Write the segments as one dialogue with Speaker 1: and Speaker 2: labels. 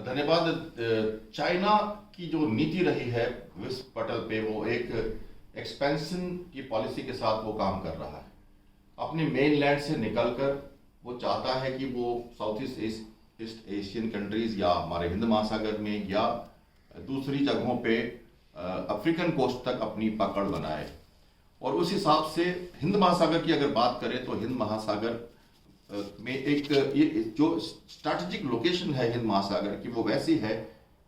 Speaker 1: धन्यवाद। चाइना की जो नीति रही है विश्व पटल पे, वो एक एक्सपेंशन की पॉलिसी के साथ वो काम कर रहा है। अपने मेन लैंड से निकलकर वो चाहता है कि वो साउथ ईस्ट एशियन कंट्रीज या हमारे हिंद महासागर में या दूसरी जगहों पे अफ्रीकन कोस्ट तक अपनी पकड़ बनाए। और उस हिसाब से हिंद महासागर की अगर बात करें तो हिंद महासागर में एक ये जो स्ट्रैटेजिक लोकेशन है हिंद महासागर की, वो वैसी है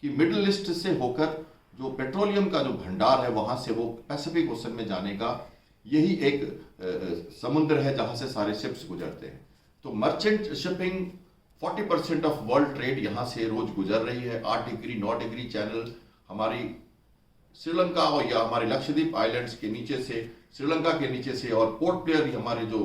Speaker 1: कि मिडिल ईस्ट से होकर जो पेट्रोलियम का जो भंडार है वहां से वो पैसिफिक ओशन में जाने का यही एक समुद्र है जहां से सारे शिप्स गुजरते हैं। तो merchant shipping 40% of world trade यहाँ से रोज गुजर रही है। 8 डिग्री 9 डिग्री चैनल हमारी श्रीलंका और या हमारे लक्षद्वीप आइलैंड्स के नीचे से, श्रीलंका के नीचे से, और पोर्ट ब्लेयर हमारे जो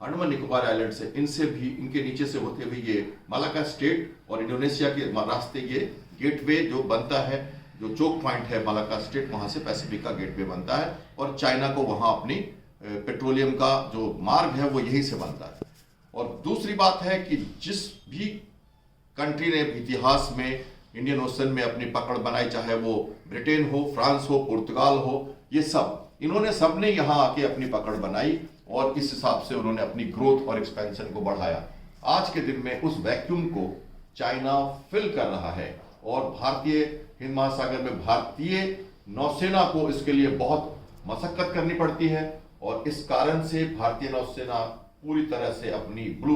Speaker 1: अंडमान निकोबार आइलैंड्स है इनसे भी, इनके नीचे से होते हुए ये मलाक्का स्टेट और इंडोनेशिया के रास्ते ये गेटवे जो बनता है, जो चोक पॉइंट है मलाक्का स्टेट, वहां से पैसिफिक का गेटवे बनता है और चाइना को वहां अपनी पेट्रोलियम का जो मार्ग है वो यहीं से बनता है। और दूसरी बात है कि जिस भी कंट्री ने इतिहास में इंडियन ओशन में अपनी पकड़ बनाई, चाहे वो ब्रिटेन हो, फ्रांस हो, पुर्तगाल हो, ये सब इन्होंने सबने यहाँ आके अपनी पकड़ बनाई और इस हिसाब से उन्होंने अपनी ग्रोथ और एक्सपेंशन को बढ़ाया। आज के दिन में उस वैक्यूम को चाइना फिल कर रहा है और भारतीय हिंद महासागर में भारतीय नौसेना को इसके लिए बहुत मशक्कत करनी पड़ती है और इस कारण से भारतीय नौसेना पूरी तरह से अपनी ब्लू